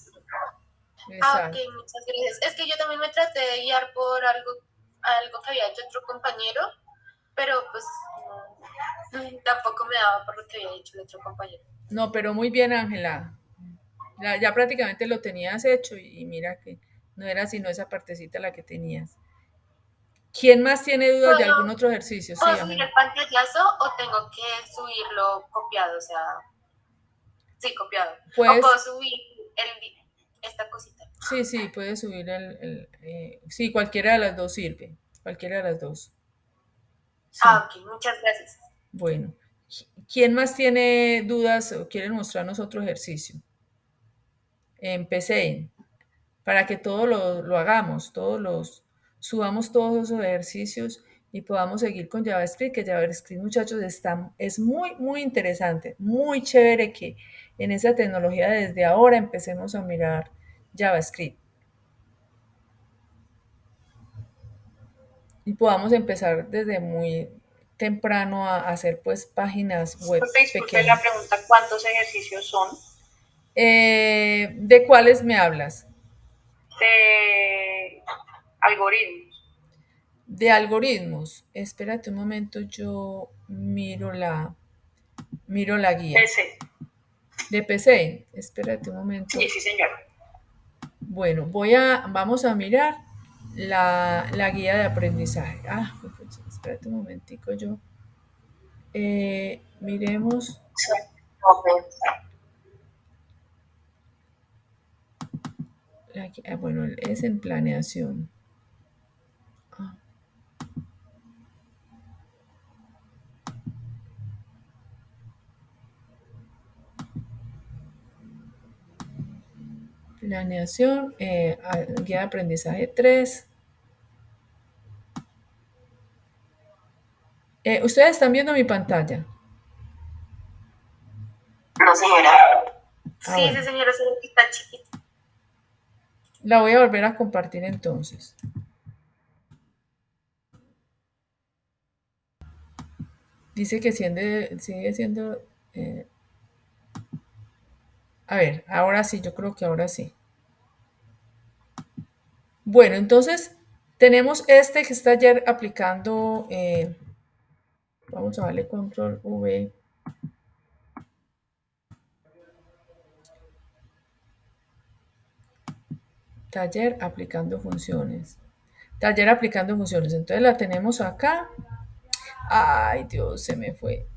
Ok, muchas gracias. Es que yo también me traté de guiar por algo que había hecho otro compañero, pero pues Tampoco me daba por lo que había dicho el otro compañero. No, pero muy bien, Ángela. Ya prácticamente lo tenías hecho y mira que no era sino esa partecita la que tenías. ¿Quién más tiene dudas de algún otro ejercicio? Sí, ¿Puedo subir Ángela. el pantallazo o tengo que subirlo copiado? O sea, sí, copiado. O puedo Pues subir esta cosita. sí, puedes subir sí, cualquiera de las dos sirve. Cualquiera de las dos. Sí. Ok, muchas gracias. Bueno. ¿Quién más tiene dudas o quiere mostrarnos otro ejercicio? Empecé para que todos lo hagamos, subamos todos esos ejercicios y podamos seguir con JavaScript, que JavaScript, muchachos, es muy, muy interesante, muy chévere que en esa tecnología desde ahora empecemos a mirar JavaScript y podamos empezar desde muy temprano a hacer pues páginas web Disculpe la pequeñas. pregunta, ¿cuántos ejercicios son? ¿De cuáles me hablas? De algoritmos. De algoritmos. Espérate un momento, yo miro la guía. PC. De PC. Espérate un momento. Sí, sí, señor. Bueno, vamos a mirar la guía de aprendizaje. Pues, espérate un momentico, yo. Miremos. Bueno, es en planeación. Planeación, guía de aprendizaje 3. ¿Ustedes están viendo mi pantalla? No, señora. Sí, bueno. sí, señora, solo que está chiquita. La voy a volver a compartir entonces. Dice que sigue siendo... a ver, ahora sí, yo creo que ahora sí. Bueno, entonces tenemos este que está ayer aplicando... vamos a darle control V. Taller aplicando funciones. Taller aplicando funciones. Entonces la tenemos acá. Ay, Dios, se me fue.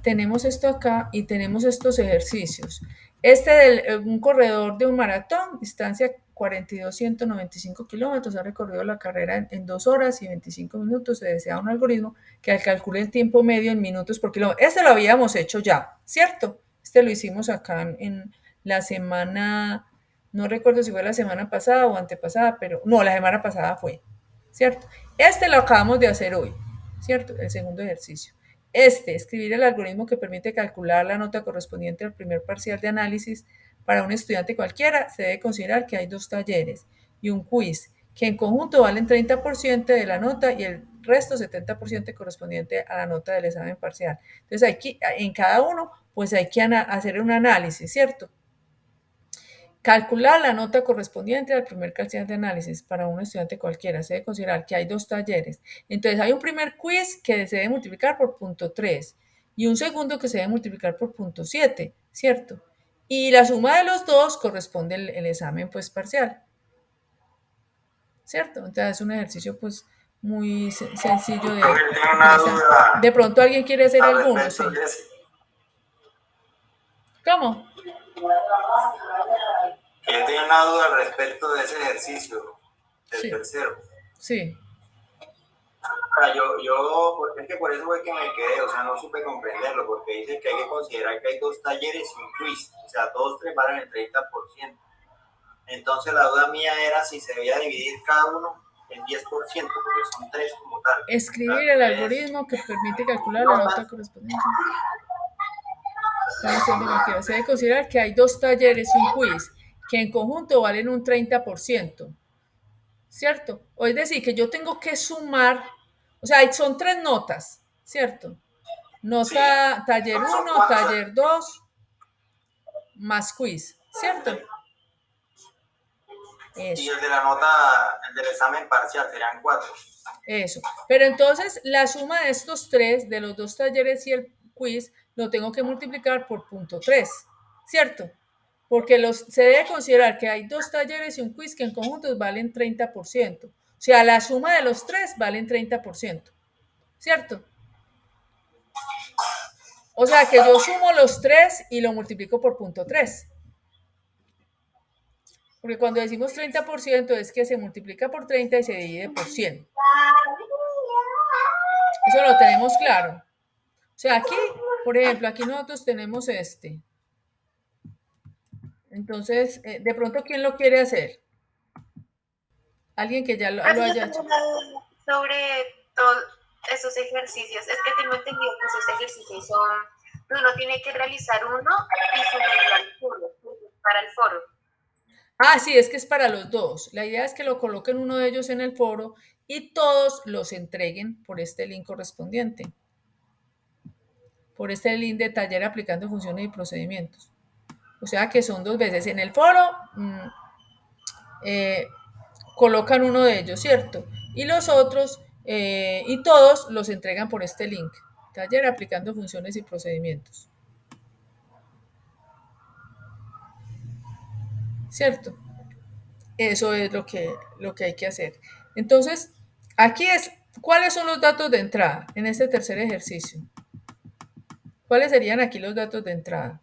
Tenemos esto acá y tenemos estos ejercicios. Un corredor de un maratón, distancia 42.195 kilómetros, ha recorrido la carrera en 2 horas y 25 minutos. Se desea un algoritmo que calcule el tiempo medio en minutos por kilómetro. Este lo habíamos hecho ya, ¿cierto? Este lo hicimos acá en la semana, no recuerdo si fue la semana pasada o antepasada, pero no, la semana pasada fue, ¿cierto? Este lo acabamos de hacer hoy, ¿cierto? El segundo ejercicio. Escribir el algoritmo que permite calcular la nota correspondiente al primer parcial de análisis para un estudiante cualquiera. Se debe considerar que hay 2 talleres y un quiz, que en conjunto valen 30% de la nota y el resto 70% correspondiente a la nota del examen parcial. Entonces, en cada uno, pues hay que hacer un análisis, ¿cierto? Calcular la nota correspondiente al primer parcial de análisis para un estudiante cualquiera. Se debe considerar que hay 2 talleres. Entonces hay un primer quiz que se debe multiplicar por 0.3 y un segundo que se debe multiplicar por 0.7, ¿cierto? Y la suma de los dos corresponde el examen pues parcial, ¿cierto? Entonces es un ejercicio pues muy sencillo de... De pronto alguien quiere hacer alguno, sí. ¿Cómo? Yo tenía una duda al respecto de ese ejercicio, el tercero. Sí. Es que por eso fue que me quedé, o sea, no supe comprenderlo, porque dice que hay que considerar que hay 2 talleres y un quiz, o sea, todos 3 valen el 30%. Entonces la duda mía era si se debía dividir cada uno en 10%, porque son 3 como tal. Escribir el algoritmo que permite calcular la nota correspondiente. Se debe considerar que hay 2 talleres y un quiz, que en conjunto valen un 30%, ¿cierto? O es decir, que yo tengo que sumar, o sea, son 3 notas, ¿cierto? Nota taller 1, taller 2, más quiz, ¿cierto? Y el de la nota, el del examen parcial serían 4. Eso. Pero entonces la suma de estos tres, de los 2 talleres y el quiz, lo tengo que multiplicar por 0.3, ¿cierto? Porque se debe considerar que hay 2 talleres y un quiz que en conjuntos valen 30%. O sea, la suma de los 3 valen 30%, ¿cierto? O sea, que yo sumo los 3 y lo multiplico por 0.3. Porque cuando decimos 30% es que se multiplica por 30 y se divide por 100. Eso lo tenemos claro. O sea, aquí, por ejemplo, aquí nosotros tenemos este. Entonces, de pronto, ¿quién lo quiere hacer? Alguien que ya lo haya hecho. Sobre todos esos ejercicios, es que tengo entendido que esos ejercicios son, uno tiene que realizar uno y subirlo al foro, para el foro. Ah, sí, es que es para los dos. La idea es que lo coloquen uno de ellos en el foro y todos los entreguen por este link correspondiente. Por este link de taller aplicando funciones y procedimientos. O sea que son 2 veces. En el foro colocan uno de ellos, ¿cierto? Y los otros, y todos los entregan por este link. Taller aplicando funciones y procedimientos. ¿Cierto? Eso es lo que hay que hacer. Entonces, aquí es, ¿cuáles son los datos de entrada en este tercer ejercicio? ¿Cuáles serían aquí los datos de entrada?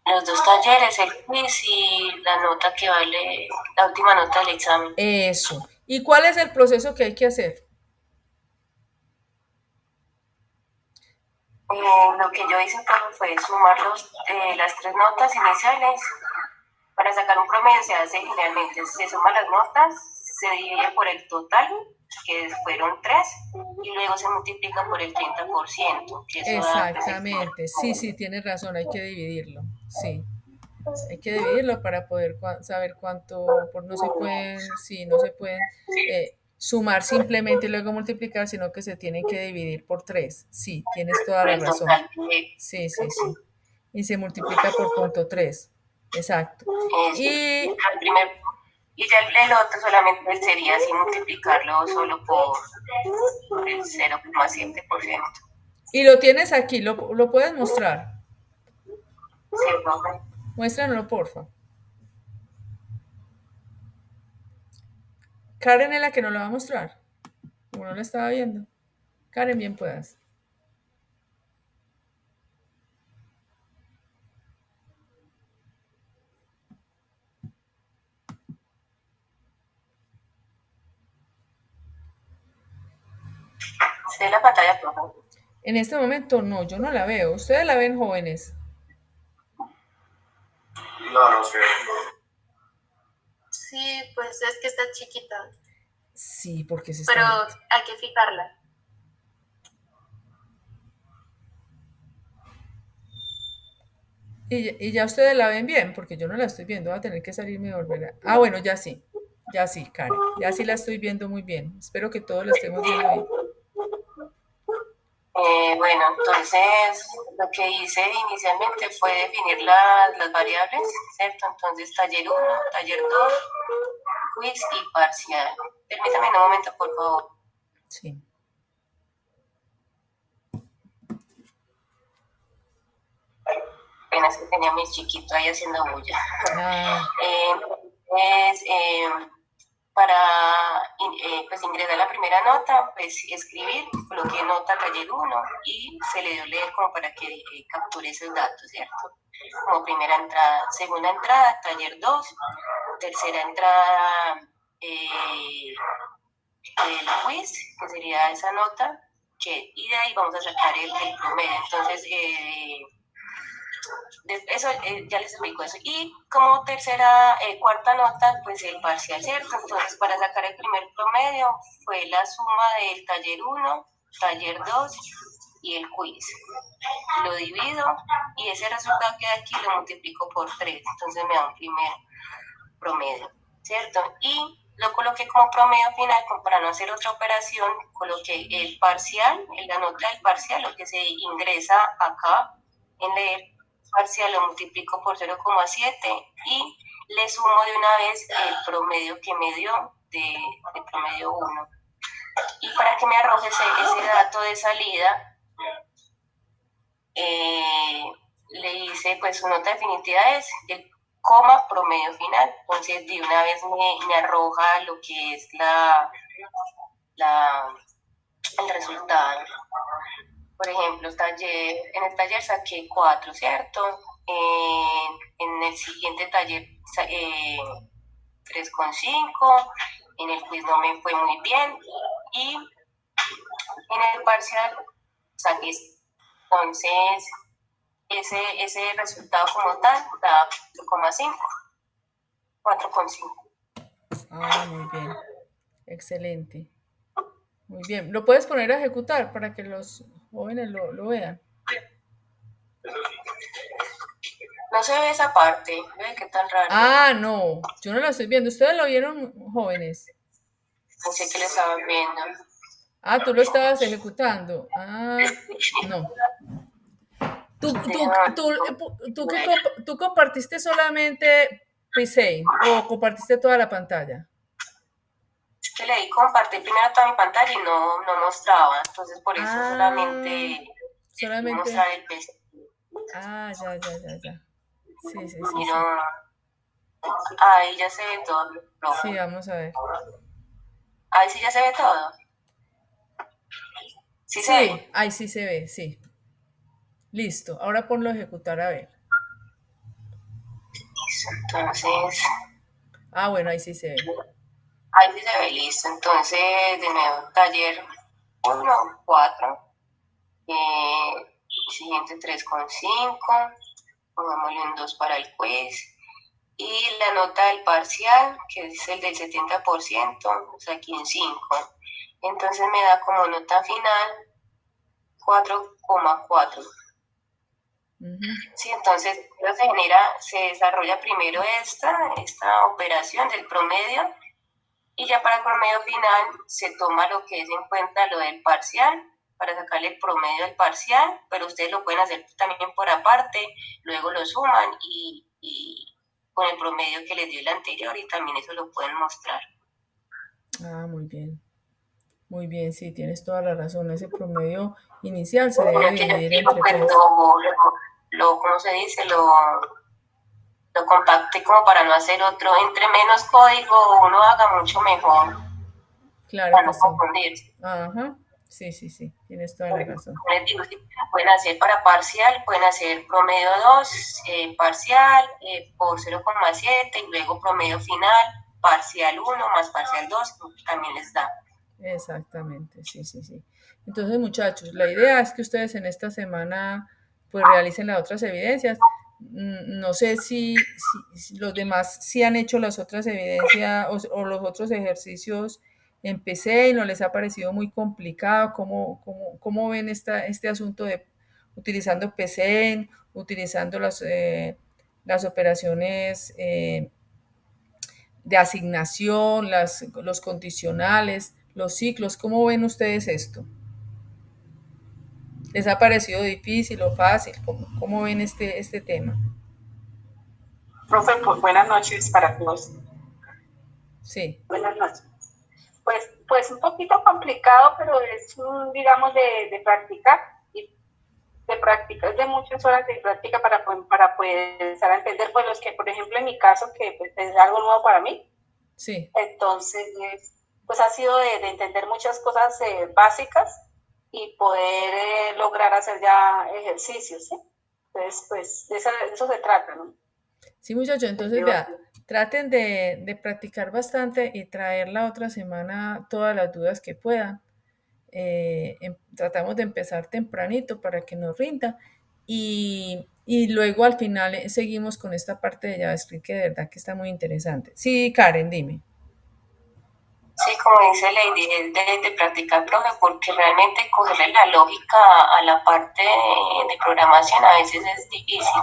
Los 2 talleres, el quiz y la nota que vale, la última nota del examen. Eso. ¿Y cuál es el proceso que hay que hacer? Lo que yo hice fue sumar las 3 notas iniciales para sacar un promedio. Se hace generalmente, se suman las notas, se divide por el total, que fueron 3, y luego se multiplica por el 30%. Que eso exactamente, sí, tienes razón, hay que dividirlo, sí. Hay que dividirlo para poder saber cuánto, no se pueden sumar simplemente y luego multiplicar, sino que se tienen que dividir por 3. Sí, tienes toda la razón. Sí. Y se multiplica por 0.3. Exacto. Y ya el otro solamente sería así multiplicarlo solo por el 0,7%. Y lo tienes aquí, lo puedes mostrar. Sí, profe. Muéstranoslo, porfa. Karen es la que nos lo va a mostrar. Como no lo estaba viendo. Karen, bien puedas. ¿Se ve la pantalla, profe? En este momento no, yo no la veo. ¿Ustedes la ven, jóvenes? No sé. Sí, pues es que está chiquita. Sí, porque se pero está... hay que fijarla. ¿Y ya ustedes la ven bien? Porque yo no la estoy viendo, voy a tener que salirme y volver a... Ah, bueno, ya sí, Karen, ya sí la estoy viendo muy bien. Espero que todos la estemos viendo bien. Bueno, entonces lo que hice inicialmente fue definir las variables, ¿cierto? Entonces taller 1, taller 2, quiz y parcial. Permítame un momento, por favor. Sí. Apenas que tenía a mi chiquito ahí haciendo bulla. Para pues ingresar la primera nota, pues escribir, coloqué nota taller 1 y se le dio leer como para que capture esos datos, ¿cierto? Como primera entrada. Segunda entrada, taller 2. Tercera entrada, el quiz, que sería esa nota, y de ahí vamos a sacar el promedio. Entonces, eso ya les explico eso. Y como cuarta nota, pues el parcial, ¿cierto? Entonces, para sacar el primer promedio fue la suma del taller 1, taller 2 y el quiz. Lo divido y ese resultado que hay aquí lo multiplico por 3. Entonces me da un primer promedio, ¿cierto? Y lo coloqué como promedio final, como para no hacer otra operación, coloqué el parcial, en la nota del parcial, lo que se ingresa acá en leer parcial lo multiplico por 0,7 y le sumo de una vez el promedio que me dio de promedio 1. Y para que me arroje ese dato de salida, le hice, pues su nota definitiva es el coma promedio final. Entonces de una vez me arroja lo que es el resultado. Por ejemplo, en el taller saqué 4, ¿cierto? En el siguiente taller 3,5, en el quiz no me fue muy bien y en el parcial saqué. Entonces, ese resultado como tal da 4,5. 4,5. Ah, muy bien. Excelente. Muy bien. ¿Lo puedes poner a ejecutar para que los jóvenes lo vean? No se ve esa parte. ¿Ve qué tan raro? Ah, no. Yo no la estoy viendo. ¿Ustedes lo vieron, jóvenes? Pensé que lo estaban viendo. Ah, tú lo estabas ejecutando. Ah, no. ¿Tú compartiste solamente Presane o compartiste toda la pantalla? Es que le di compartir primero toda mi pantalla y no mostraba. Entonces, por eso solamente mostrar el PC. Ah, ya. Sí. Ahí ya se ve todo. Sí, vamos a ver. Ahí sí ya se ve todo. Sí, ahí sí se ve, sí. Listo, ahora ponlo a ejecutar a ver. Entonces. Ah, bueno, ahí sí se ve. Ahí sí se ve, listo. Entonces, de nuevo, taller 1, 4. Siguiente 3,5. Pongámosle un 2 para el quiz. Y la nota del parcial, que es el del 70%, o sea, aquí en 5. Entonces me da como nota final 4,4. Sí, entonces se desarrolla primero esta operación del promedio y ya para el promedio final se toma lo que es en cuenta lo del parcial para sacarle el promedio del parcial, pero ustedes lo pueden hacer también por aparte, luego lo suman y con el promedio que les dio el anterior y también eso lo pueden mostrar. Ah, muy bien. Muy bien, sí, tienes toda la razón. Ese promedio inicial se debe dividir entre tres. ¿Cómo se dice? Lo compacté como para no hacer otro. Entre menos código uno haga, mucho mejor. Claro para que no sí. confundirse. Ajá. Sí, tienes toda la razón. Pueden hacer para parcial, pueden hacer promedio 2, parcial por 0,7 y luego promedio final, parcial 1 más parcial 2, también les da. Exactamente, sí. Entonces, muchachos, la idea es que ustedes en esta semana pues realicen las otras evidencias. No sé si los demás sí han hecho las otras evidencias o los otros ejercicios en PC y no les ha parecido muy complicado. ¿Cómo ven este asunto de utilizando PC, utilizando las operaciones de asignación, los condicionales, los ciclos? ¿Cómo ven ustedes esto? ¿Les ha parecido difícil o fácil? ¿Cómo ven este tema? Profe, pues buenas noches para todos. Sí. Buenas noches. Pues un poquito complicado, pero es, digamos, de practicar. Y de practicar, de muchas horas de práctica para poder empezar a entender, pues los que, por ejemplo, en mi caso, que pues, es algo nuevo para mí. Sí. Entonces, pues ha sido de entender muchas cosas básicas y poder lograr hacer ya ejercicios, ¿sí? Entonces, pues de eso se trata, ¿no? Sí, muchachos, entonces vea, traten de practicar bastante y traer la otra semana todas las dudas que puedan. Tratamos de empezar tempranito para que nos rinda y luego al final seguimos con esta parte de JavaScript que de verdad que está muy interesante. Sí, Karen, dime. Sí, como dice Lady, es de practicar, profe, porque realmente cogerle la lógica a la parte de programación a veces es difícil.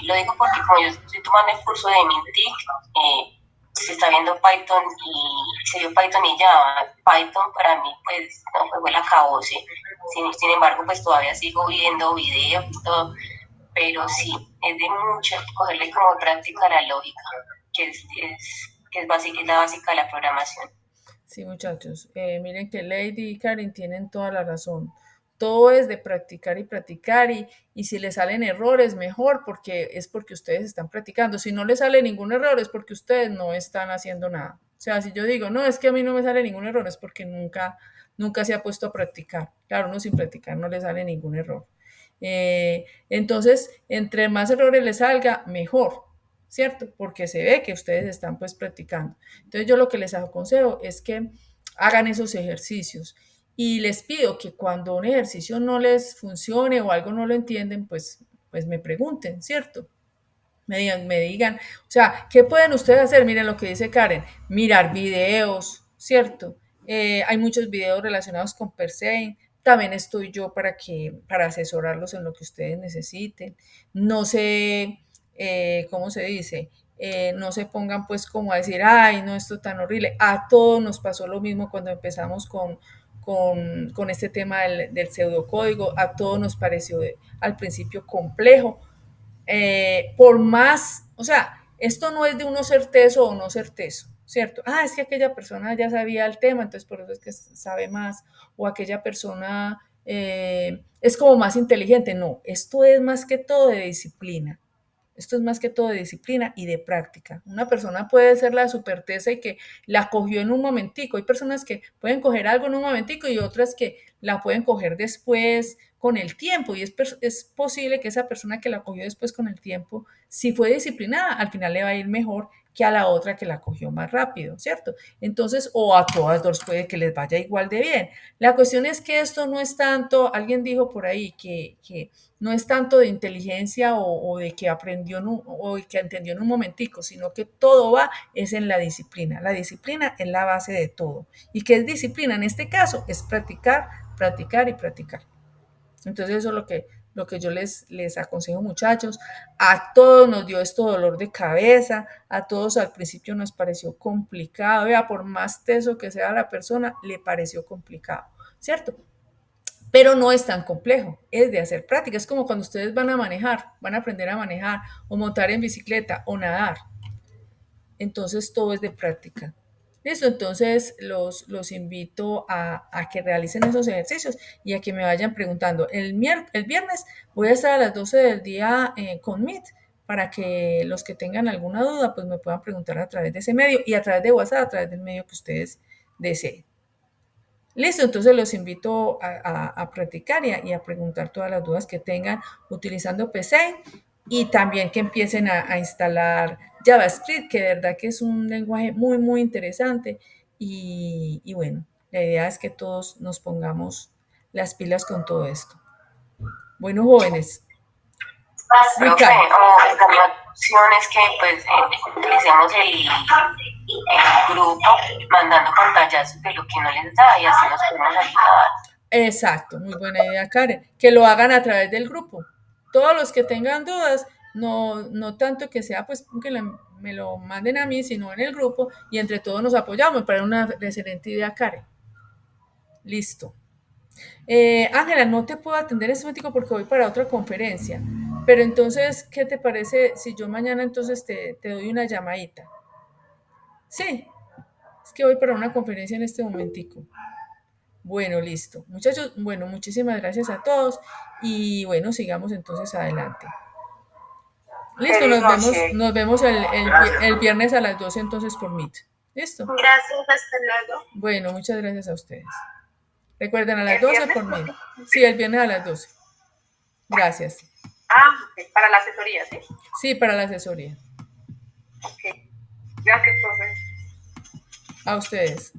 Lo digo porque como yo estoy tomando el curso de Mintic, se está viendo Python y se vio Python y Java. Python para mí pues no fue el acabose. Sin embargo, pues todavía sigo viendo videos y todo. pero sí, es de mucho cogerle como práctica la lógica, que es básica, es la básica de la programación. Sí, muchachos, miren que Lady y Karen tienen toda la razón. Todo es de practicar y practicar y si les salen errores, mejor, porque es porque ustedes están practicando. Si no les sale ningún error, es porque ustedes no están haciendo nada. O sea, si yo digo, no, es que a mí no me sale ningún error, es porque nunca se ha puesto a practicar. Claro, uno sin practicar no le sale ningún error. Entonces, entre más errores les salga, mejor, ¿cierto? Porque se ve que ustedes están pues practicando. Entonces yo lo que les aconsejo es que hagan esos ejercicios y les pido que cuando un ejercicio no les funcione o algo no lo entienden, pues me pregunten, ¿cierto? Me digan, o sea, ¿qué pueden ustedes hacer? Miren lo que dice Karen, mirar videos, ¿cierto? Hay muchos videos relacionados con Persein, también estoy yo para asesorarlos en lo que ustedes necesiten. No sé, ¿cómo se dice? No se pongan pues como a decir, ay, no, esto tan horrible. A todos nos pasó lo mismo cuando empezamos con este tema del pseudocódigo, a todos nos pareció al principio complejo, por más, o sea, esto no es de uno ser teso o no ser teso, ¿cierto? Es que aquella persona ya sabía el tema, entonces por eso es que sabe más, o aquella persona es como más inteligente. No, esto es más que todo de disciplina. Esto es más que todo de disciplina y de práctica. Una persona puede ser la supertesa y que la cogió en un momentico. Hay personas que pueden coger algo en un momentico y otras que la pueden coger después con el tiempo. Y es posible que esa persona que la cogió después con el tiempo, si fue disciplinada, al final le va a ir mejor que a la otra que la cogió más rápido, ¿cierto? Entonces, o a todas dos puede que les vaya igual de bien. La cuestión es que esto no es tanto, alguien dijo por ahí que no es tanto de inteligencia o de que aprendió o que entendió en un momentico, sino que todo va es en la disciplina. La disciplina es la base de todo. ¿Y qué es disciplina? En este caso es practicar, practicar y practicar. Entonces eso es lo que yo les aconsejo, muchachos. A todos nos dio esto dolor de cabeza, a todos al principio nos pareció complicado, vea, por más teso que sea la persona, le pareció complicado, ¿cierto? Pero no es tan complejo, es de hacer práctica. Es como cuando ustedes van a manejar, van a aprender a manejar o montar en bicicleta o nadar. Entonces todo es de práctica. Listo, entonces los invito a que realicen esos ejercicios y a que me vayan preguntando. El viernes voy a estar a las 12 del día con Meet para que los que tengan alguna duda pues me puedan preguntar a través de ese medio y a través de WhatsApp, a través del medio que ustedes deseen. Listo, entonces los invito a practicar y a preguntar todas las dudas que tengan utilizando PC y también que empiecen a instalar JavaScript, que de verdad que es un lenguaje muy, muy interesante. Y bueno, la idea es que todos nos pongamos las pilas con todo esto. Bueno, jóvenes. Sí, profe, o también opciones que pues utilicemos el grupo mandando pantallazos de lo que no les da y así nos podemos ayudar. Exacto, muy buena idea, Karen. Que lo hagan a través del grupo. Todos los que tengan dudas, no tanto que sea pues que me lo manden a mí, sino en el grupo y entre todos nos apoyamos. Me parece una excelente idea, Karen. Listo. Ángela, no te puedo atender en este momento porque voy para otra conferencia. Pero entonces, ¿qué te parece si yo mañana entonces te doy una llamadita? Sí, es que voy para una conferencia en este momentico. Bueno, listo. Muchachos, bueno, muchísimas gracias a todos y bueno, sigamos entonces adelante. Listo, nos vemos el viernes a las 12 entonces por Meet. ¿Listo? Gracias, hasta luego. Bueno, muchas gracias a ustedes. Recuerden, a las 12 por Meet. Sí, el viernes a las 12. Gracias. Para la asesoría, ¿sí? Sí, para la asesoría. Ok. Gracias, profe. A ustedes.